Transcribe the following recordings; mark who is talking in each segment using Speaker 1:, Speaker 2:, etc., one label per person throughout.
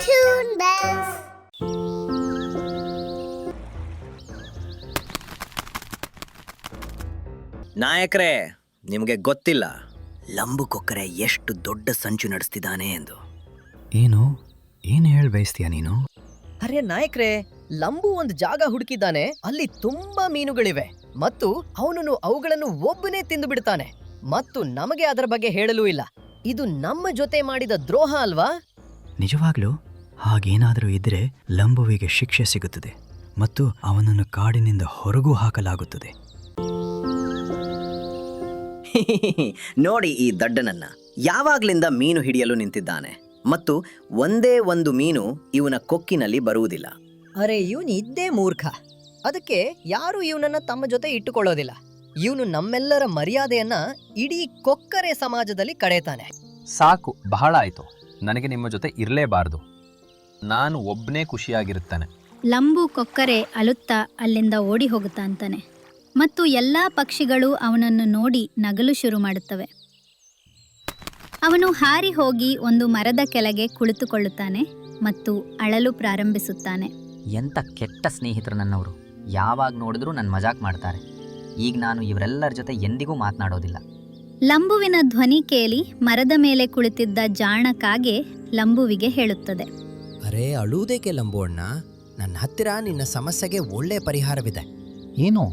Speaker 1: Toon Bells.
Speaker 2: ನಾಯಕರೇ, ನಿಮಗೆ ಗೊತ್ತಿಲ್ಲ ಲಂಬು ಕೊಕ್ಕರೆ ಎಷ್ಟು ದೊಡ್ಡ ಸಂಚು ನಡೆಸ್ತಿದ್ದಾನೆ ಎಂದು.
Speaker 3: ಏನು ಹೇಳ ಬಯಸ್ತೀಯ ನೀನು?
Speaker 4: ಅರೆ ನಾಯಕ್ರೆ, ಲಂಬು ಒಂದು ಜಾಗ ಹುಡುಕಿದ್ದಾನೆ. ಅಲ್ಲಿ ತುಂಬಾ ಮೀನುಗಳಿವೆ ಮತ್ತು ಅವನು ಅವುಗಳನ್ನು ಒಬ್ಬನೇ ತಿಂದು ಬಿಡ್ತಾನೆ ಮತ್ತು ನಮಗೆ ಅದರ ಬಗ್ಗೆ ಹೇಳಲೂ ಇಲ್ಲ. ಇದು ನಮ್ಮ ಜೊತೆ ಮಾಡಿದ ದ್ರೋಹ ಅಲ್ವಾ?
Speaker 3: ನಿಜವಾಗ್ಲೂ ಹಾಗೇನಾದರೂ ಇದ್ರೆ ಲಂಬುವಿಗೆ ಶಿಕ್ಷೆ ಸಿಗುತ್ತದೆ ಮತ್ತು ಅವನನ್ನು ಕಾಡಿನಿಂದ ಹೊರಗೂ ಹಾಕಲಾಗುತ್ತದೆ.
Speaker 2: ನೋಡಿ ಈ ದಡ್ಡನನ್ನ, ಯಾವಾಗ್ಲಿಂದ ಮೀನು ಹಿಡಿಯಲು ನಿಂತಿದ್ದಾನೆ ಮತ್ತು ಒಂದೇ ಒಂದು ಮೀನು ಇವನ ಕೊಕ್ಕಿನಲ್ಲಿ ಬರುವುದಿಲ್ಲ.
Speaker 4: ಅರೆ ಇವನು ಇದ್ದೇ ಮೂರ್ಖ. ಅದಕ್ಕೆ ಯಾರು ಇವನನ್ನ ತಮ್ಮ ಜೊತೆ ಇಟ್ಟುಕೊಳ್ಳೋದಿಲ್ಲ. ಇವನು ನಮ್ಮೆಲ್ಲರ ಮರ್ಯಾದೆಯನ್ನ ಇಡೀ ಕೊಕ್ಕರೆ ಸಮಾಜದಲ್ಲಿ ಕಡೆತಾನೆ.
Speaker 5: ಸಾಕು, ಬಹಳ ಆಯ್ತು. ನನಗೆ ನಿಮ್ಮ ಜೊತೆ ಇರಲೇಬಾರದು. ನಾನು ಒಬ್ಬನೇ ಖುಷಿಯಾಗಿರುತ್ತೇನೆ.
Speaker 6: ಲಂಬು ಕೊಕ್ಕರೆ ಅಳುತ್ತಾ ಅಲ್ಲಿಂದ ಓಡಿ ಹೋಗುತ್ತಾ ಅಂತಾನೆ ಮತ್ತು ಎಲ್ಲಾ ಪಕ್ಷಿಗಳು ಅವನನ್ನು ನೋಡಿ ನಗಲು ಶುರು ಮಾಡುತ್ತವೆ. ಅವನು ಹಾರಿ ಹೋಗಿ ಒಂದು ಮರದ ಕೆಳಗೆ ಕುಳಿತುಕೊಳ್ಳುತ್ತಾನೆ ಮತ್ತು ಅಳಲು ಪ್ರಾರಂಭಿಸುತ್ತಾನೆ.
Speaker 7: ಎಂಥ ಕೆಟ್ಟ ಸ್ನೇಹಿತರು ನನ್ನವರು. ಯಾವಾಗ ನೋಡಿದ್ರೂ ನನ್ನ ಮಜಾಕ್ ಮಾಡ್ತಾರೆ. ಈಗ ನಾನು ಇವರೆಲ್ಲರ ಜೊತೆ ಎಂದಿಗೂ ಮಾತನಾಡೋದಿಲ್ಲ.
Speaker 6: ಲಂಬುವಿನ ಧ್ವನಿ ಕೇಳಿ ಮರದ ಮೇಲೆ ಕುಳಿತಿದ್ದ ಜಾಣ ಕಾಗೆ ಲಂಬುವಿಗೆ ಹೇಳುತ್ತದೆ,
Speaker 8: ಅರೆ ಅಳುವುದೇಕೆ ಲಂಬು ಅಣ್ಣ? ನನ್ನ ಹತ್ತಿರ ನಿನ್ನ ಸಮಸ್ಯೆಗೆ ಒಳ್ಳೆ ಪರಿಹಾರವಿದೆ.
Speaker 3: ಏನು?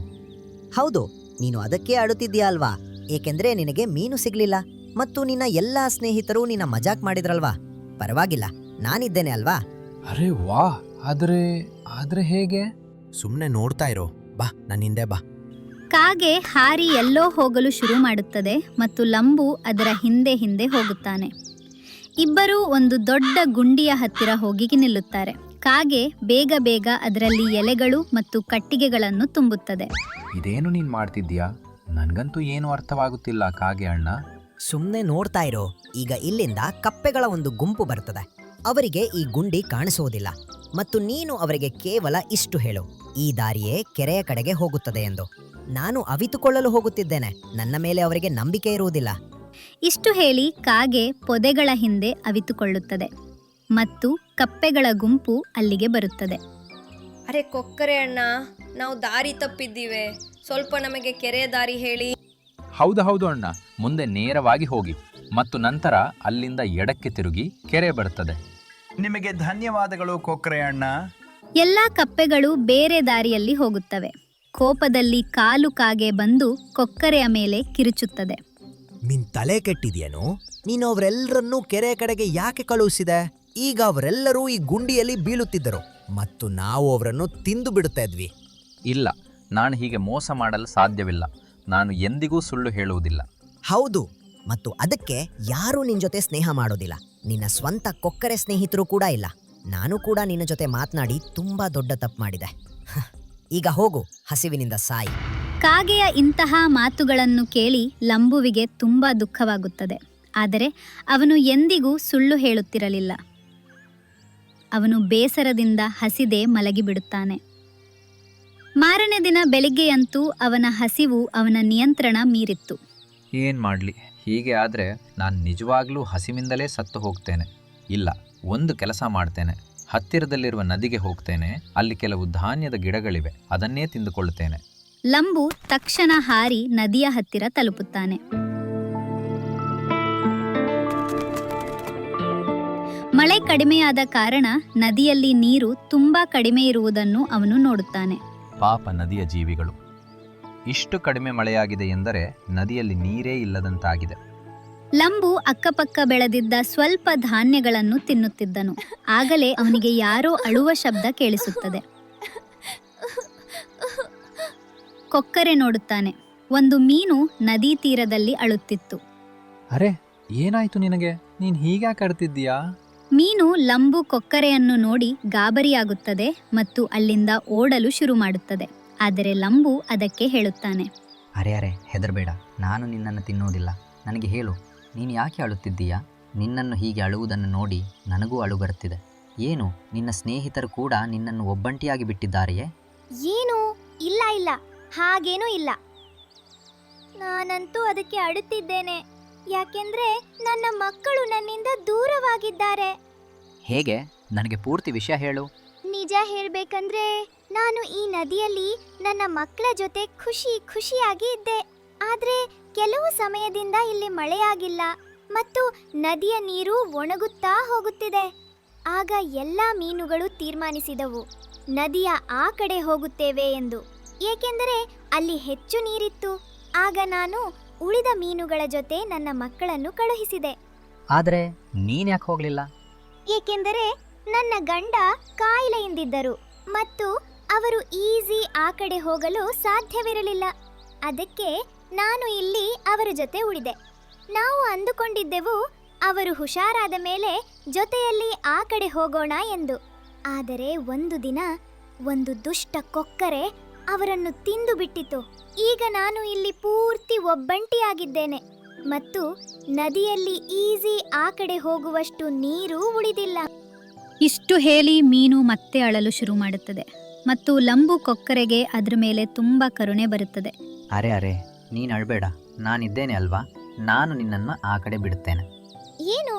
Speaker 9: ಹೌದು, ನೀನು ಅದಕ್ಕೆ ಅಳುತ್ತಿದ್ದೀಯ ಅಲ್ವಾ? ಏಕೆಂದ್ರೆ ನಿನಗೆ ಮೀನು ಸಿಗ್ಲಿಲ್ಲ ಮತ್ತು ನಿನ್ನ ಎಲ್ಲಾ ಸ್ನೇಹಿತರು ನಿನ್ನ ಮಜಾಕ್ ಮಾಡಿದ್ರಲ್ವಾ? ಪರವಾಗಿಲ್ಲ, ನಾನಿದ್ದೇನೆ ಅಲ್ವಾ?
Speaker 5: ಅರೆ ವಾ, ಆದ್ರೆ ಹೇಗೆ?
Speaker 8: ಸುಮ್ಮನೆ ನೋಡ್ತಾ ಇರೋ, ಬಾ ನನ್ನ ಹಿಂದೆ ಬಾ.
Speaker 6: ಕಾಗೆ ಹಾರಿ ಎಲ್ಲೋ ಹೋಗಲು ಶುರು ಮಾಡುತ್ತದೆ ಮತ್ತು ಲಂಬು ಅದರ ಹಿಂದೆ ಹಿಂದೆ ಹೋಗುತ್ತಾನೆ. ಇಬ್ಬರೂ ಒಂದು ದೊಡ್ಡ ಗುಂಡಿಯ ಹತ್ತಿರ ಹೋಗಿ ನಿಲ್ಲುತ್ತಾರೆ. ಕಾಗೆ ಬೇಗ ಬೇಗ ಅದರಲ್ಲಿ ಎಲೆಗಳು ಮತ್ತು ಕಟ್ಟಿಗೆಗಳನ್ನು ತುಂಬುತ್ತದೆ.
Speaker 5: ಇದೇನು ನೀನ್ ಮಾಡ್ತಿದ್ಯಾ? ನನ್ಗಂತೂ ಏನು ಅರ್ಥವಾಗುತ್ತಿಲ್ಲ ಕಾಗೆ ಅಣ್ಣ.
Speaker 9: ಸುಮ್ಮನೆ ನೋಡ್ತಾ ಇರೋ. ಈಗ ಇಲ್ಲಿಂದ ಕಪ್ಪೆಗಳ ಒಂದು ಗುಂಪು ಬರ್ತದೆ. ಅವರಿಗೆ ಈ ಗುಂಡಿ ಕಾಣಿಸುವುದಿಲ್ಲ ಮತ್ತು ನೀನು ಅವರಿಗೆ ಕೇವಲ ಇಷ್ಟು ಹೇಳು, ಈ ದಾರಿಯೇ ಕೆರೆಯ ಕಡೆಗೆ ಹೋಗುತ್ತದೆ ಎಂದು. ನಾನು ಅವಿತುಕೊಳ್ಳಲು ಹೋಗುತ್ತಿದ್ದೇನೆ. ನನ್ನ ಮೇಲೆ ಅವರಿಗೆ ನಂಬಿಕೆ ಇರುವುದಿಲ್ಲ.
Speaker 6: ಇಷ್ಟು ಹೇಳಿ ಕಾಗೆ ಪೊದೆಗಳ ಹಿಂದೆ ಅವಿತುಕೊಳ್ಳುತ್ತದೆ ಮತ್ತು ಕಪ್ಪೆಗಳ ಗುಂಪು ಅಲ್ಲಿಗೆ ಬರುತ್ತದೆ.
Speaker 10: ಅರೆ ಕೊಕ್ಕರೆ ಅಣ್ಣ, ನಾವು ದಾರಿ ತಪ್ಪಿದ್ದೀವಿ. ಸ್ವಲ್ಪ ನಮಗೆ ಕೆರೆಯ ದಾರಿ ಹೇಳಿ.
Speaker 5: ಹೌದು ಅಣ್ಣ, ಮುಂದೆ ನೇರವಾಗಿ ಹೋಗಿ ಮತ್ತು ನಂತರ ಅಲ್ಲಿಂದ ಎಡಕ್ಕೆ ತಿರುಗಿ ಕೆರೆ ಬರುತ್ತದೆ.
Speaker 11: ನಿಮಗೆ ಧನ್ಯವಾದಗಳು ಕೊಕ್ಕರೆ ಅಣ್ಣ.
Speaker 6: ಎಲ್ಲಾ ಕಪ್ಪೆಗಳು ಬೇರೆ ದಾರಿಯಲ್ಲಿ ಹೋಗುತ್ತವೆ. ಕೋಪದಲ್ಲಿ ಕಾಲು ಕಾಗೆ ಬಂದು ಕೊಕ್ಕರೆಯ ಮೇಲೆ ಕಿರುಚುತ್ತದೆ.
Speaker 8: ನಿನ್ ತಲೆ ಕೆಟ್ಟಿದ್ಯೇನು? ನೀನು ಅವರೆಲ್ಲರನ್ನೂ ಕೆರೆ ಕಡೆಗೆ ಯಾಕೆ ಕಳುಹಿಸಿದೆ? ಈಗ ಅವರೆಲ್ಲರೂ ಈ ಗುಂಡಿಯಲ್ಲಿ ಬೀಳುತ್ತಿದ್ದರು ಮತ್ತು ನಾವು ಅವರನ್ನು ತಿಂದು ಬಿಡುತ್ತಾ ಇದ್ವಿ.
Speaker 5: ಇಲ್ಲ, ನಾನು ಹೀಗೆ ಮೋಸ ಮಾಡಲು ಸಾಧ್ಯವಿಲ್ಲ. ನಾನು ಎಂದಿಗೂ ಸುಳ್ಳು ಹೇಳುವುದಿಲ್ಲ.
Speaker 9: ಹೌದು, ಮತ್ತು ಅದಕ್ಕೆ ಯಾರೂ ನಿನ್ ಜೊತೆ ಸ್ನೇಹ ಮಾಡೋದಿಲ್ಲ. ನಿನ್ನ ಸ್ವಂತ ಕೊಕ್ಕರೆ ಸ್ನೇಹಿತರು ಕೂಡ ಇಲ್ಲ. ನಾನು ಕೂಡ ನಿನ್ನ ಜೊತೆ ಮಾತನಾಡಿ ತುಂಬಾ ದೊಡ್ಡ ತಪ್ಪು ಮಾಡಿದೆ. ಈಗ ಹೋಗು, ಹಸಿವಿನಿಂದ ಸಾಯಿ.
Speaker 6: ಕಾಗೆಯ ಇಂತಹ ಮಾತುಗಳನ್ನು ಕೇಳಿ ಲಂಬುವಿಗೆ ತುಂಬಾ ದುಃಖವಾಗುತ್ತದೆ. ಆದರೆ ಅವನು ಎಂದಿಗೂ ಸುಳ್ಳು ಹೇಳುತ್ತಿರಲಿಲ್ಲ. ಅವನು ಬೇಸರದಿಂದ ಹಸಿದೇ ಮಲಗಿಬಿಡುತ್ತಾನೆ. ಮಾರನೇ ದಿನ ಬೆಳಿಗ್ಗೆಯಂತೂ ಅವನ ಹಸಿವು ಅವನ ನಿಯಂತ್ರಣ ಮೀರಿತ್ತು.
Speaker 5: ಏನ್ ಮಾಡ್ಲಿ? ಹೀಗೆ ಆದ್ರೆ ನಾನು ನಿಜವಾಗ್ಲೂ ಹಸಿವಿಂದಲೇ ಸತ್ತು ಹೋಗ್ತೇನೆ. ಇಲ್ಲ, ಒಂದು ಕೆಲಸ ಮಾಡ್ತೇನೆ. ಹತ್ತಿರದಲ್ಲಿರುವ ನದಿಗೆ ಹೋಗ್ತೇನೆ. ಅಲ್ಲಿ ಕೆಲವು ಧಾನ್ಯದ ಗಿಡಗಳಿವೆ, ಅದನ್ನೇ ತಿಂದುಕೊಳ್ಳುತ್ತೇನೆ.
Speaker 6: ಲಂಬು ತಕ್ಷಣ ಹಾರಿ ನದಿಯ ಹತ್ತಿರ ತಲುಪುತ್ತಾನೆ. ಮಳೆ ಕಡಿಮೆಯಾದ ಕಾರಣ ನದಿಯಲ್ಲಿ ನೀರು ತುಂಬಾ ಕಡಿಮೆ ಇರುವುದನ್ನು ಅವನು ನೋಡುತ್ತಾನೆ.
Speaker 5: ಪಾಪ ನದಿಯ ಜೀವಿಗಳು. ಇಷ್ಟು ಕಡಿಮೆ ಮಳೆಯಾಗಿದೆ ಎಂದರೆ ನದಿಯಲ್ಲಿ ನೀರೇ ಇಲ್ಲದಂತಾಗಿದೆ.
Speaker 6: ಲಂಬು ಅಕ್ಕಪಕ್ಕ ಬೆಳೆದಿದ್ದ ಸ್ವಲ್ಪ ಧಾನ್ಯಗಳನ್ನು ತಿನ್ನುತ್ತಿದ್ದನು. ಆಗಲೇ ಅವನಿಗೆ ಯಾರೋ ಅಳುವ ಶಬ್ದ ಕೇಳಿಸುತ್ತದೆ. ಕೊಕ್ಕರೆ ನೋಡುತ್ತಾನೆ. ಒಂದು ಮೀನು ನದಿ ತೀರದಲ್ಲಿ ಅಳುತ್ತಿತ್ತು.
Speaker 5: ಅರೆ, ಏನಾಯ್ತು ನಿನಗೆ? ನೀನ್ ಹೀಗ್ಯಾಕೆ ಅಳ್ತಿದ್ದೀಯಾ?
Speaker 6: ಮೀನು ಲಂಬು ಕೊಕ್ಕರೆಯನ್ನು ನೋಡಿ ಗಾಬರಿಯಾಗುತ್ತದೆ ಮತ್ತು ಅಲ್ಲಿಂದ ಓಡಲು ಶುರು ಮಾಡುತ್ತದೆ. ಆದರೆ ಲಂಬು ಅದಕ್ಕೆ ಹೇಳುತ್ತಾನೆ,
Speaker 7: ಅರೆ ಹೆದರಬೇಡ, ನಾನು ನಿನ್ನನ್ನು ತಿನ್ನೋದಿಲ್ಲ. ನನಗೆ ಹೇಳು, ನೀನು ಯಾಕೆ ಅಳುತ್ತಿದ್ದೀಯಾ? ನಿನ್ನನ್ನು ಹೀಗೆ ಅಳುವುದನ್ನು ನೋಡಿ ನನಗೂ ಅಳು ಬರುತ್ತಿದೆ. ಏನು, ನಿನ್ನ ಸ್ನೇಹಿತರು ಕೂಡ ನಿನ್ನನ್ನು ಒಬ್ಬಂಟಿಯಾಗಿ ಬಿಟ್ಟಿದ್ದಾರೆಯೇ?
Speaker 1: ಏನು? ಇಲ್ಲ, ಹಾಗೇನೂ ಇಲ್ಲ. ನಾನಂತೂ ಅದಕ್ಕೆ ಅಳುತ್ತಿದ್ದೇನೆ. ಯಾಕೆಂದ್ರೆ ನನ್ನ ಮಕ್ಕಳು ನನ್ನಿಂದ ದೂರವಾಗಿದ್ದಾರೆ.
Speaker 7: ಹೇಗೆ? ನನಗೆ ಪೂರ್ತಿ ವಿಷಯ ಹೇಳು.
Speaker 1: ನಿಜ ಹೇಳ್ಬೇಕಂದ್ರೆ ನಾನು ಈ ನದಿಯಲ್ಲಿ ನನ್ನ ಮಕ್ಕಳ ಜೊತೆ ಖುಷಿಯಾಗಿ ಇದ್ದೆ. ಆದ್ರೆ ಕೆಲವು ಸಮಯದಿಂದ ಇಲ್ಲಿ ಮಳೆಯಾಗಿಲ್ಲ ಮತ್ತು ನದಿಯ ನೀರು ಒಣಗುತ್ತಾ ಹೋಗುತ್ತಿದೆ. ಆಗ ಎಲ್ಲಾ ಮೀನುಗಳು ತೀರ್ಮಾನಿಸಿದವು ನದಿಯ ಆ ಕಡೆ ಹೋಗುತ್ತೇವೆ ಎಂದು, ಏಕೆಂದರೆ ಅಲ್ಲಿ ಹೆಚ್ಚು ನೀರಿತ್ತು. ಆಗ ನಾನು ಉಳಿದ ಮೀನುಗಳ ಜೊತೆ ನನ್ನ ಮಕ್ಕಳನ್ನು ಕಳುಹಿಸಿದೆ.
Speaker 7: ಆದರೆ ನೀನ್ಯಾಕೆ ಹೋಗ್ಲಿಲ್ಲ?
Speaker 1: ಏಕೆಂದರೆ ನನ್ನ ಗಂಡ ಕಾಯಿಲೆಯಿಂದಿದ್ದರು ಮತ್ತು ಅವರು ಈಸಿ ಆ ಕಡೆ ಹೋಗಲು ಸಾಧ್ಯವಿರಲಿಲ್ಲ. ಅದಕ್ಕೆ ನಾನು ಇಲ್ಲಿ ಅವರ ಜೊತೆ ಉಳಿದೆ. ನಾವು ಅಂದುಕೊಂಡಿದ್ದೆವು ಅವರು ಹುಷಾರಾದ ಮೇಲೆ ಜೊತೆಯಲ್ಲಿ ಆ ಕಡೆ ಹೋಗೋಣ ಎಂದು. ಆದರೆ ಒಂದು ದಿನ ಒಂದು ದುಷ್ಟ ಕೊಕ್ಕರೆ ಅವರನ್ನು ತಿಂದು ಬಿಟ್ಟಿತು. ಈಗ ನಾನು ಇಲ್ಲಿ ಪೂರ್ತಿ ಒಬ್ಬಂಟಿಯಾಗಿದ್ದೇನೆ ಮತ್ತು ನದಿಯಲ್ಲಿ ಈಸಿ ಆ ಕಡೆ ಹೋಗುವಷ್ಟು ನೀರು ಉಳಿದಿಲ್ಲ.
Speaker 6: ಇಷ್ಟು ಹೇಳಿ ಮೀನು ಮತ್ತೆ ಅಳಲು ಶುರು ಮಾಡುತ್ತದೆ ಮತ್ತು ಲಂಬು ಕೊಕ್ಕರೆಗೆ ಅದ್ರ ಮೇಲೆ ತುಂಬಾ ಕರುಣೆ ಬರುತ್ತದೆ.
Speaker 7: ಅರೆ ನೀನ್ ಅಳ್ಬೇಡ, ನಾನಿದ್ದೇನೆ ಅಲ್ವಾ, ನಾನು ನಿನ್ನನ್ನ ಆ ಕಡೆ ಬಿಡುತ್ತೇನೆ.
Speaker 1: ಏನು?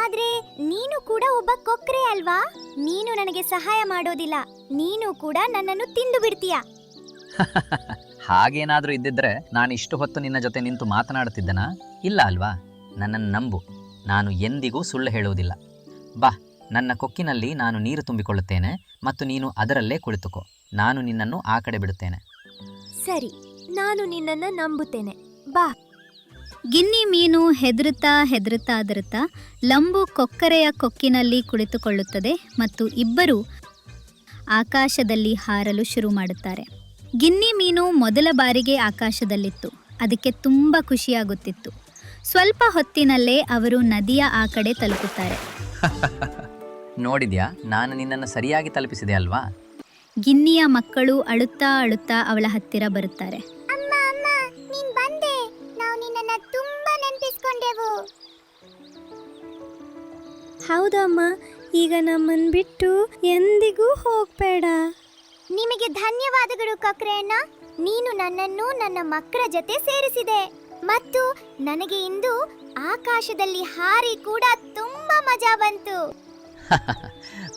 Speaker 1: ಆದ್ರೆ ನೀನು ಕೂಡ ಒಬ್ಬ ಕೊಕ್ಕರೆ ಅಲ್ವಾ? ನೀನು ನನಗೆ ಸಹಾಯ ಮಾಡೋದಿಲ್ಲ, ನೀನು ಕೂಡ ನನ್ನನ್ನು ತಿಂದು ಬಿಡ್ತೀಯ.
Speaker 7: ಹಾಗೇನಾದ್ರೂ ಇದ್ದಿದ್ರೆ ನಾನು ಇಷ್ಟು ಹೊತ್ತು ನಿನ್ನ ಜೊತೆ ನಿಂತು ಮಾತನಾಡುತ್ತಿದ್ದನಾ? ಇಲ್ಲ ಅಲ್ವಾ? ನನ್ನನ್ನು ನಂಬು, ನಾನು ಎಂದಿಗೂ ಸುಳ್ಳು ಹೇಳುವುದಿಲ್ಲ. ಬಾ, ನನ್ನ ಕೊಕ್ಕಿನಲ್ಲಿ ನಾನು ನೀರು ತುಂಬಿಕೊಳ್ಳುತ್ತೇನೆ ಮತ್ತು ನೀನು ಅದರಲ್ಲೇ ಕುಳಿತುಕೋ. ನಾನು ನಿನ್ನನ್ನು ಆ ಕಡೆ ಬಿಡುತ್ತೇನೆ.
Speaker 1: ಸರಿ, ನಾನು ನಿನ್ನನ್ನು ನಂಬುತ್ತೇನೆ, ಬಾ.
Speaker 6: ಗಿನ್ನಿ ಮೀನು ಹೆದರುತ್ತಾ ಲಂಬು ಕೊಕ್ಕರೆಯ ಕೊಕ್ಕಿನಲ್ಲಿ ಕುಳಿತುಕೊಳ್ಳುತ್ತದೆ ಮತ್ತು ಇಬ್ಬರು ಆಕಾಶದಲ್ಲಿ ಹಾರಲು ಶುರು ಮಾಡುತ್ತಾರೆ. ಗಿನ್ನಿ ಮೀನು ಮೊದಲ ಬಾರಿಗೆ ಆಕಾಶದಲ್ಲಿತ್ತು. ಅದಕ್ಕೆ ತುಂಬ ಖುಷಿಯಾಗುತ್ತಿತ್ತು. ಸ್ವಲ್ಪ ಹೊತ್ತಿನಲ್ಲೇ ಅವರು ನದಿಯ ಆ ಕಡೆ ತಲುಪುತ್ತಾರೆ.
Speaker 7: ನೋಡಿದ್ಯಾ, ನಾನು ನಿನ್ನನ್ನು ಸರಿಯಾಗಿ ತಲುಪಿಸಿದೆ ಅಲ್ವಾ?
Speaker 6: ಗಿನ್ನಿಯ ಮಕ್ಕಳು ಅಳುತ್ತಾ ಅವಳ ಹತ್ತಿರ ಬರುತ್ತಾರೆ.
Speaker 1: ಅಮ್ಮ, ನೀನ್ ಬಂದೆ, ನಾವು ನಿನ್ನನ್ನ ತುಂಬಾ ನೆನಪಿಸ್ಕೊಂಡೆವು.
Speaker 10: ಹೌದಮ್ಮ, ಈಗ ನಮ್ಮನ್ ಬಿಟ್ಟು ಎಂದಿಗೂ ಹೋಗ್ಬೇಡ.
Speaker 1: ನಿಮಗೆ ಧನ್ಯವಾದಗಳು ಕೊಕ್ರೆಯಣ್ಣ. ನೀನು ನನ್ನನ್ನು ನನ್ನ ಮಕ್ಕಳ ಜೊತೆ ಸೇರಿಸಿದೆ ಮತ್ತು ನನಗೆ ಇಂದು ಆಕಾಶದಲ್ಲಿ ಹಾರಿ ಕೂಡ ತುಂಬಾ ಮಜಾ ಬಂತು.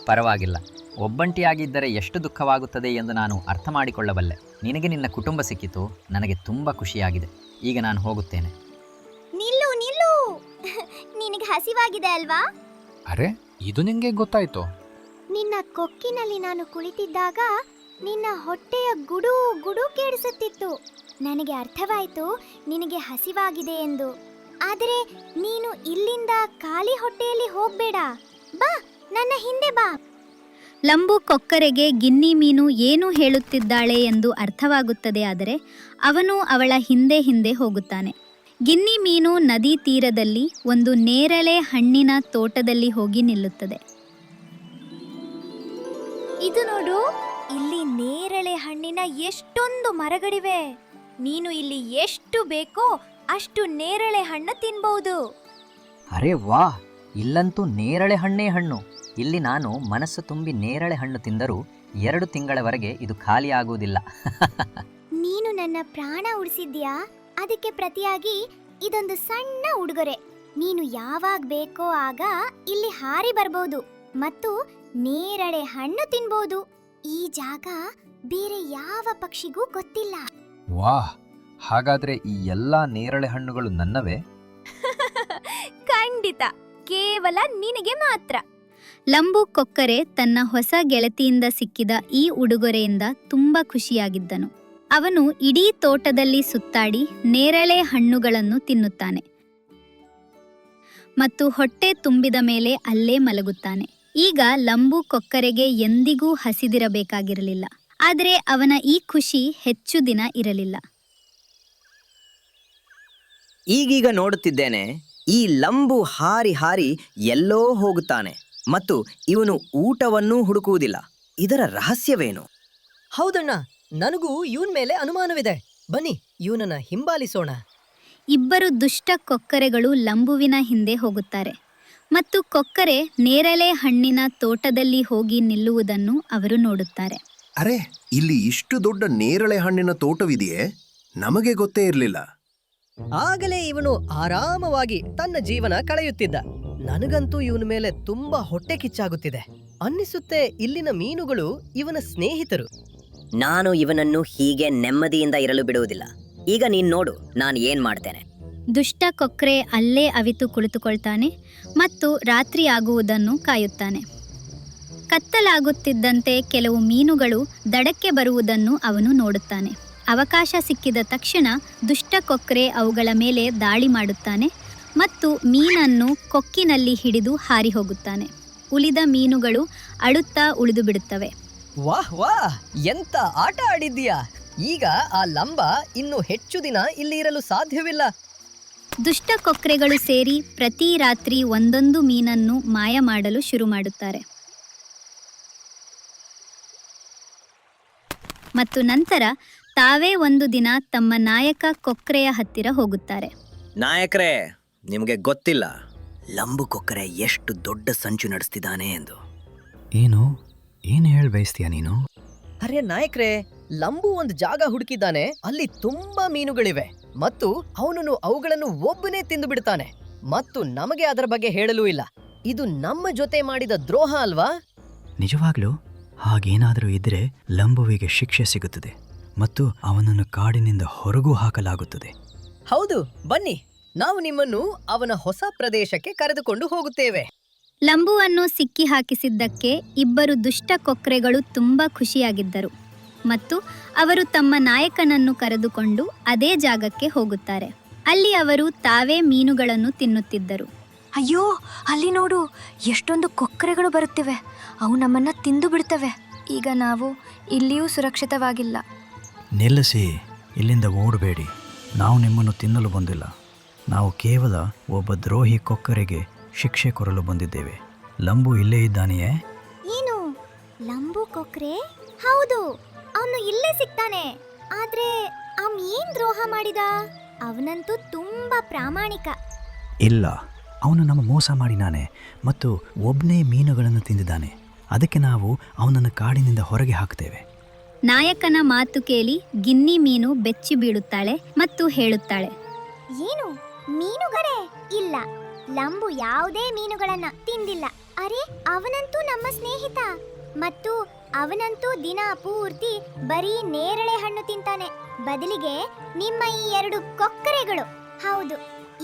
Speaker 7: ಪರವಾಗಿಲ್ಲ, ಒಬ್ಬಂಟಿಯಾಗಿದ್ದರೆ ಎಷ್ಟು ದುಃಖವಾಗುತ್ತದೆ ಎಂದು ನಾನು ಅರ್ಥ ಮಾಡಿಕೊಳ್ಳಬಲ್ಲೆ. ನಿನಗೆ ನಿನ್ನ ಕುಟುಂಬ ಸಿಕ್ಕಿತು, ನನಗೆ ತುಂಬ ಖುಷಿಯಾಗಿದೆ. ಈಗ ನಾನು ಹೋಗುತ್ತೇನೆ.
Speaker 1: ನಿಲ್ಲು ನಿನಗೆ ಹಸಿವಾಗಿದೆ ಅಲ್ವಾ?
Speaker 5: ಅರೆ, ಇದು ನಿಂಗೆ ಗೊತ್ತಾಯ್ತು?
Speaker 1: ನಿನ್ನ ಕೊಕ್ಕಿನಲ್ಲಿ ನಾನು ಕುಳಿತಿದ್ದಾಗ ನಿನ್ನ ಹೊಟ್ಟೆಯ ಗುಡು ಕೇಳಿಸುತ್ತಿತ್ತು. ನನಗೆ ಅರ್ಥವಾಯಿತು ನಿನಗೆ ಹಸಿವಾಗಿದೆ ಎಂದು. ಆದರೆ ನೀನು ಇಲ್ಲಿಂದ ಖಾಲಿ ಹೊಟ್ಟೆಯಲ್ಲಿ ಹೋಗ್ಬೇಡ. ಬಾ, ನನ್ನ ಹಿಂದೆ ಬಾ.
Speaker 6: ಲಂಬು ಕೊಕ್ಕರೆಗೆ ಗಿನ್ನಿ ಮೀನು ಏನು ಹೇಳುತ್ತಿದ್ದಾಳೆ ಎಂದು ಅರ್ಥವಾಗುತ್ತದೆ. ಆದರೆ ಅವನು ಅವಳ ಹಿಂದೆ ಹೋಗುತ್ತಾನೆ. ಗಿನ್ನಿ ಮೀನು ನದಿ ತೀರದಲ್ಲಿ ಒಂದು ನೇರಳೆ ಹಣ್ಣಿನ ತೋಟದಲ್ಲಿ ಹೋಗಿ ನಿಲ್ಲುತ್ತದೆ.
Speaker 1: ಇದು ನೋಡು, ಇಲ್ಲಿ ನೇರಳೆ ಹಣ್ಣಿನ ಎಷ್ಟೊಂದು ಮರಗಳಿವೆ. ನೀನು ಇಲ್ಲಿ ಎಷ್ಟು ಬೇಕೋ ಅಷ್ಟು ನೇರಳೆ ಹಣ್ಣು ತಿನ್ಬಹುದು.
Speaker 7: ಅರೆ ವಾ, ಇಲ್ಲಂತೂ ನೇರಳೆ ಹಣ್ಣೇ ಹಣ್ಣು. ಇಲ್ಲಿ ನಾನು ಮನಸ್ಸು ತುಂಬಿ ನೇರಳೆ ಹಣ್ಣು ತಿಂದರೂ 2 ತಿಂಗಳವರೆಗೆ ಇದು ಖಾಲಿ ಆಗುವುದಿಲ್ಲ.
Speaker 1: ನೀನು ನನ್ನ ಪ್ರಾಣ ಉಳಿಸಿದ್ಯಾ? ಅದಕ್ಕೆ ಪ್ರತಿಯಾಗಿ ಇದೊಂದು ಸಣ್ಣ ಉಡುಗೊರೆ. ನೀನು ಯಾವಾಗ ಬೇಕೋ ಆಗ ಇಲ್ಲಿ ಹಾರಿ ಬರ್ಬೋದು ಮತ್ತು ನೇರಳೆ ಹಣ್ಣು ತಿನ್ಬೋದು. ಈ ಜಾಗ ಬೇರೆ ಯಾವ ಪಕ್ಷಿಗೂ ಗೊತ್ತಿಲ್ಲ.
Speaker 5: ವಾಹ್, ಹಾಗಾದ್ರೆ ಈ ಎಲ್ಲಾ ನೇರಳೆ ಹಣ್ಣುಗಳು ನನ್ನವೇ?
Speaker 1: ಖಂಡಿತ, ಕೇವಲ ನಿನಗೆ ಮಾತ್ರ.
Speaker 6: ಲಂಬು ಕೊಕ್ಕರೆ ತನ್ನ ಹೊಸ ಗೆಳತಿಯಿಂದ ಸಿಕ್ಕಿದ ಈ ಉಡುಗೊರೆಯಿಂದ ತುಂಬಾ ಖುಷಿಯಾಗಿದ್ದನು. ಅವನು ಇಡೀ ತೋಟದಲ್ಲಿ ಸುತ್ತಾಡಿ ನೇರಳೆ ಹಣ್ಣುಗಳನ್ನು ತಿನ್ನುತ್ತಾನೆ ಮತ್ತು ಹೊಟ್ಟೆ ತುಂಬಿದ ಮೇಲೆ ಅಲ್ಲೇ ಮಲಗುತ್ತಾನೆ. ಈಗ ಲಂಬು ಕೊಕ್ಕರೆಗೆ ಎಂದಿಗೂ ಹಸಿದಿರಬೇಕಾಗಿರಲಿಲ್ಲ. ಆದರೆ ಅವನ ಈ ಖುಷಿ ಹೆಚ್ಚು ದಿನ ಇರಲಿಲ್ಲ.
Speaker 2: ಈಗೀಗ ನೋಡುತ್ತಿದ್ದೇನೆ, ಈ ಲಂಬು ಹಾರಿ ಎಲ್ಲೋ ಹೋಗುತ್ತಾನೆ ಮತ್ತು ಇವನು ಊಟವನ್ನೂ ಹುಡುಕುವುದಿಲ್ಲ. ಇದರ ರಹಸ್ಯವೇನು?
Speaker 4: ಹೌದಣ್ಣ, ನನಗೂ ಇವನ್ ಮೇಲೆ ಅನುಮಾನವಿದೆ. ಬನ್ನಿ, ಇವನನ್ನ ಹಿಂಬಾಲಿಸೋಣ.
Speaker 6: ಇಬ್ಬರು ದುಷ್ಟ ಕೊಕ್ಕರೆಗಳು ಲಂಬುವಿನ ಹಿಂದೆ ಹೋಗುತ್ತಾರೆ ಮತ್ತು ಕೊಕ್ಕರೆ ನೇರಳೆ ಹಣ್ಣಿನ ತೋಟದಲ್ಲಿ ಹೋಗಿ ನಿಲ್ಲುವುದನ್ನು ಅವರು ನೋಡುತ್ತಾರೆ.
Speaker 12: ಅರೆ, ಇಲ್ಲಿ ಇಷ್ಟು ದೊಡ್ಡ ನೇರಳೆ ಹಣ್ಣಿನ ತೋಟವಿದೆಯೇ? ನಮಗೆ ಗೊತ್ತೇ ಇರಲಿಲ್ಲ.
Speaker 4: ಆಗಲೇ ಇವನು ಆರಾಮವಾಗಿ ತನ್ನ ಜೀವನ ಕಳೆಯುತ್ತಿದ್ದ. ನನಗಂತೂ ಇವನ ಮೇಲೆ ತುಂಬಾ ಹೊಟ್ಟೆ ಕಿಚ್ಚಾಗುತ್ತಿದೆ. ಅನ್ನಿಸುತ್ತೆ ಇಲ್ಲಿನ ಮೀನುಗಳು ಇವನ ಸ್ನೇಹಿತರು.
Speaker 9: ನಾನು ಇವನನ್ನು ಹೀಗೆ ನೆಮ್ಮದಿಯಿಂದ ಇರಲು ಬಿಡುವುದಿಲ್ಲ. ಈಗ ನೀನ್ ನೋಡು ನಾನು ಏನ್ ಮಾಡ್ತೇನೆ.
Speaker 6: ದುಷ್ಟ ಕೊಕ್ರೆ ಅಲ್ಲೇ ಅವಿತು ಕುಳಿತುಕೊಳ್ತಾನೆ ಮತ್ತು ರಾತ್ರಿ ಆಗುವುದನ್ನು ಕಾಯುತ್ತಾನೆ. ಕತ್ತಲಾಗುತ್ತಿದ್ದಂತೆ ಕೆಲವು ಮೀನುಗಳು ದಡಕ್ಕೆ ಬರುವುದನ್ನು ಅವನು ನೋಡುತ್ತಾನೆ. ಅವಕಾಶ ಸಿಕ್ಕಿದ ತಕ್ಷಣ ದುಷ್ಟ ಕೊಕ್ರೆ ಅವುಗಳ ಮೇಲೆ ದಾಳಿ ಮಾಡುತ್ತಾನೆ ಮತ್ತು ಮೀನನ್ನು ಕೊಕ್ಕಿನಲ್ಲಿ ಹಿಡಿದು ಹಾರಿ ಹೋಗುತ್ತಾನೆ. ಉಳಿದ ಮೀನುಗಳು ಅಳುತ್ತಾ ಉಳಿದು ಬಿಡುತ್ತವೆ.
Speaker 4: ವಾಹ್ ವಾಹ್, ಎಂತ ಆಟ ಆಡಿದ್ದೀಯಾ! ಈಗ ಆ ಲಂಬ ಇನ್ನು ಹೆಚ್ಚು ದಿನ ಇಲ್ಲಿ ಇರಲು ಸಾಧ್ಯವಿಲ್ಲ.
Speaker 6: ದುಷ್ಟ ಕೊಕ್ರೆಗಳು ಸೇರಿ ಪ್ರತಿ ರಾತ್ರಿ ಒಂದೊಂದು ಮೀನನ್ನು ಮಾಯ ಮಾಡಲು ಶುರು ಮಾಡುತ್ತಾರೆ. ಮತ್ತು ನಂತರ ತಾವೇ ಒಂದು ದಿನ ತಮ್ಮ ನಾಯಕ ಕೊಕ್ರೆಯ ಹತ್ತಿರ ಹೋಗುತ್ತಾರೆ.
Speaker 2: ನಾಯಕ್ರೇ, ನಿಮಗೆ ಗೊತ್ತಿಲ್ಲ ಲಂಬು ಕೊಕ್ಕರೆ ಎಷ್ಟು ದೊಡ್ಡ ಸಂಚು ನಡೆಸ್ತಿದ್ದಾನೆ ಎಂದು.
Speaker 3: ಏನು ಹೇಳ ಬಯಸ್ತೀಯ ನೀನು?
Speaker 4: ಅರೆ ನಾಯಕ್ರೆ, ಲಂಬು ಒಂದು ಜಾಗ ಹುಡುಕಿದ್ದಾನೆ. ಅಲ್ಲಿ ತುಂಬಾ ಮೀನುಗಳಿವೆ ಮತ್ತು ಅವನು ಅವುಗಳನ್ನು ಒಬ್ಬನೇ ತಿಂದು ಬಿಡ್ತಾನೆ ಮತ್ತು ನಮಗೆ ಅದರ ಬಗ್ಗೆ ಹೇಳಲೂ ಇಲ್ಲ. ಇದು ನಮ್ಮ ಜೊತೆ ಮಾಡಿದ ದ್ರೋಹ ಅಲ್ವಾ?
Speaker 3: ನಿಜವಾಗ್ಲೂ ಹಾಗೇನಾದರೂ ಇದ್ದರೆ ಲಂಬುವಿಗೆ ಶಿಕ್ಷೆ ಸಿಗುತ್ತದೆ ಮತ್ತು ಅವನನ್ನು ಕಾಡಿನಿಂದ ಹೊರಗೂ ಹಾಕಲಾಗುತ್ತದೆ.
Speaker 4: ಹೌದು, ಬನ್ನಿ, ನಾವು ನಿಮ್ಮನ್ನು ಅವನ ಹೊಸ ಪ್ರದೇಶಕ್ಕೆ ಕರೆದುಕೊಂಡು ಹೋಗುತ್ತೇವೆ.
Speaker 6: ಲಂಬುವನ್ನು ಸಿಕ್ಕಿ ಹಾಕಿಸಿದ್ದಕ್ಕೆ ಇಬ್ಬರು ದುಷ್ಟ ಕೊಕ್ರೆಗಳು ತುಂಬಾ ಖುಷಿಯಾಗಿದ್ದರು ಮತ್ತು ಅವರು ತಮ್ಮ ನಾಯಕನನ್ನು ಕರೆದುಕೊಂಡು ಅದೇ ಜಾಗಕ್ಕೆ ಹೋಗುತ್ತಾರೆ. ಅಲ್ಲಿ ಅವರು ತಾವೇ ಮೀನುಗಳನ್ನು ತಿನ್ನುತ್ತಿದ್ದರು.
Speaker 1: ಅಯ್ಯೋ, ಅಲ್ಲಿ ನೋಡು, ಎಷ್ಟೊಂದು ಕೊಕ್ಕರೆಗಳು ಬರುತ್ತಿವೆ. ಅವು ನಮ್ಮನ್ನ ತಿಂದು ಬಿಡ್ತವೆ. ಈಗ ನಾವು ಇಲ್ಲಿಯೂ ಸುರಕ್ಷಿತವಾಗಿಲ್ಲ.
Speaker 3: ನಿಲ್ಲಿಸಿ, ಇಲ್ಲಿಂದ ಓಡಬೇಡಿ. ನಾವು ನಿಮ್ಮನ್ನು ತಿನ್ನಲು ಬಂದಿಲ್ಲ. ನಾವು ಕೇವಲ ಒಬ್ಬ ದ್ರೋಹಿ ಕೊಕ್ಕರೆಗೆ ಶಿಕ್ಷೆ ಕೊಡಲು ಬಂದಿದ್ದೇವೆ. ಲಂಬು ಇಲ್ಲೇ ಇದ್ದಾನೆಯೇ?
Speaker 1: ಏನು, ಲಂಬು ಕೊಕ್ರೆ? ಹೌದು, ಅವನು ಇಲ್ಲೇ ಸಿಗ್ತಾನೆ. ಆದ್ರೆ ಅವನ್ ಏನ್ ದ್ರೋಹ ಮಾಡಿದ? ಅವನಂತೂ ತುಂಬಾ ಪ್ರಾಮಾಣಿಕ.
Speaker 3: ಇಲ್ಲ, ಅವನು ನಮ್ಮ ಮೋಸ ಮಾಡಿದಾನೆ ಮತ್ತು ಒಬ್ಬನೇ ಮೀನುಗಳನ್ನು ತಿಂದಿದ್ದಾನೆ. ಅದಕ್ಕೆ ನಾವು ಅವನನ್ನು ಕಾಡಿನಿಂದ ಹೊರಗೆ ಹಾಕ್ತೇವೆ.
Speaker 6: ನಾಯಕನ ಮಾತು ಕೇಳಿ ಗಿನ್ನಿ ಮೀನು ಬೆಚ್ಚಿ ಬೀಳುತ್ತಾಳೆ ಮತ್ತು ಹೇಳುತ್ತಾಳೆ,
Speaker 1: ಏನು, ಮೀನುಗಳೇ? ಇಲ್ಲ, ಲಂಬು ಯಾವುದೇ ಮೀನುಗಳನ್ನ ತಿಂದಿಲ್ಲ. ಅರೆ, ಅವನಂತೂ ನಮ್ಮ ಸ್ನೇಹಿತ ಮತ್ತು ಅವನಂತೂ ದಿನ ಪೂರ್ತಿ ಬರೀ ನೇರಳೆ ಹಣ್ಣು ತಿಂತಾನೆ. ಬದಲಿಗೆ ನಿಮ್ಮ ಈ ಎರಡು ಕೊಕ್ಕರೆಗಳು, ಹೌದು,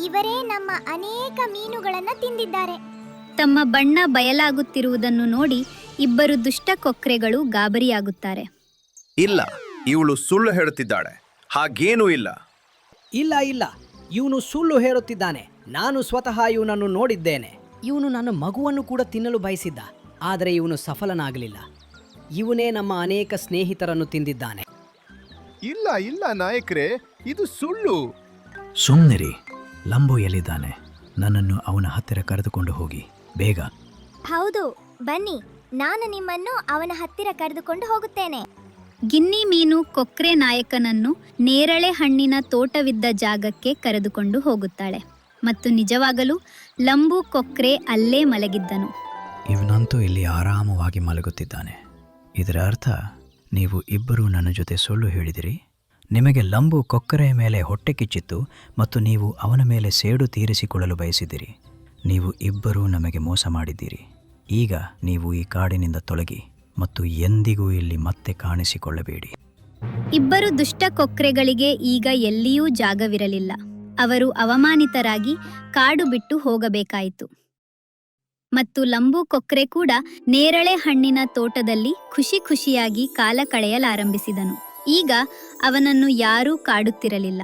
Speaker 1: ಇವರೇ ನಮ್ಮ ಅನೇಕ ಮೀನುಗಳನ್ನ ತಿಂದಿದ್ದಾರೆ.
Speaker 6: ತಮ್ಮ ಬಣ್ಣ ಬಯಲಾಗುತ್ತಿರುವುದನ್ನು ನೋಡಿ ಇಬ್ಬರು ದುಷ್ಟ ಕೊಕ್ರೆಗಳು ಗಾಬರಿಯಾಗುತ್ತಾರೆ.
Speaker 11: ಇಲ್ಲ, ಇವಳು ಸುಳ್ಳು ಹೇಳುತ್ತಿದ್ದಾಳೆ. ಹಾಗೇನೂ ಇಲ್ಲ.
Speaker 9: ಇಲ್ಲ ಇಲ್ಲ, ಇವನು ಸುಳ್ಳು ಹೇಳುತ್ತಿದ್ದಾನೆ. ನಾನು ಸ್ವತಃ ಇವನನ್ನು ನೋಡಿದ್ದೇನೆ. ಇವನು ನನ್ನ ಮಗುವನ್ನು ಕೂಡ ತಿನ್ನಲು ಬಯಸಿದ್ದ, ಆದರೆ ಇವನು ಸಫಲನಾಗಲಿಲ್ಲ. ಇವನೇ ನಮ್ಮ ಅನೇಕ ಸ್ನೇಹಿತರನ್ನು ತಿಂದಿದ್ದಾನೆ.
Speaker 12: ಇಲ್ಲ ಇಲ್ಲ ನಾಯಕ್ರೆ, ಇದು ಸುಳ್ಳು.
Speaker 3: ಸುಮ್ಮನಿರಿ, ಲಂಬು ಎಲ್ಲಿದ್ದಾನೆ? ನನ್ನನ್ನು ಅವನ ಹತ್ತಿರ ಕರೆದುಕೊಂಡು ಹೋಗಿ ಬೇಗ.
Speaker 1: ಹೌದು, ಬನ್ನಿ, ನಾನು ನಿಮ್ಮನ್ನು ಅವನ ಹತ್ತಿರ ಕರೆದುಕೊಂಡು ಹೋಗುತ್ತೇನೆ.
Speaker 6: ಗಿನ್ನಿ ಮೀನು ಕೊಕ್ರೆ ನಾಯಕನನ್ನು ನೇರಳೆ ಹಣ್ಣಿನ ತೋಟವಿದ್ದ ಜಾಗಕ್ಕೆ ಕರೆದುಕೊಂಡು ಹೋಗುತ್ತಾಳೆ ಮತ್ತು ನಿಜವಾಗಲೂ ಲಂಬು ಕೊಕ್ರೆ ಅಲ್ಲೇ ಮಲಗಿದ್ದನು.
Speaker 3: ಇವನಂತೂ ಇಲ್ಲಿ ಆರಾಮವಾಗಿ ಮಲಗುತ್ತಿದ್ದಾನೆ. ಇದರ ಅರ್ಥ ನೀವು ಇಬ್ಬರೂ ನನ್ನ ಜೊತೆ ಸುಳ್ಳು ಹೇಳಿದಿರಿ. ನಿಮಗೆ ಲಂಬು ಕೊಕ್ಕರೆಯ ಮೇಲೆ ಹೊಟ್ಟೆ ಕಿಚ್ಚಿತ್ತು ಮತ್ತು ನೀವು ಅವನ ಮೇಲೆ ಸೇಡು ತೀರಿಸಿಕೊಳ್ಳಲು ಬಯಸಿದಿರಿ. ನೀವು ಇಬ್ಬರೂ ನಮಗೆ ಮೋಸ ಮಾಡಿದ್ದೀರಿ. ಈಗ ನೀವು ಈ ಕಾಡಿನಿಂದ ತೊಲಗಿ ಮತ್ತು ಎಂದಿಗೂ ಇಲ್ಲಿ ಮತ್ತೆ ಕಾಣಿಸಿಕೊಳ್ಳಬೇಡಿ.
Speaker 6: ಇಬ್ಬರು ದುಷ್ಟ ಕೊಕ್ರೆಗಳಿಗೆ ಈಗ ಎಲ್ಲಿಯೂ ಜಾಗವಿರಲಿಲ್ಲ. ಅವರು ಅವಮಾನಿತರಾಗಿ ಕಾಡು ಬಿಟ್ಟು ಹೋಗಬೇಕಾಯಿತು. ಮತ್ತು ಲಂಬು ಕೊಕ್ರೆ ಕೂಡ ನೇರಳೆ ಹಣ್ಣಿನ ತೋಟದಲ್ಲಿ ಖುಷಿ ಖುಷಿಯಾಗಿ ಕಾಲ ಕಳೆಯಲಾರಂಭಿಸಿದನು. ಈಗ ಅವನನ್ನು ಯಾರೂ ಕಾಡುತ್ತಿರಲಿಲ್ಲ.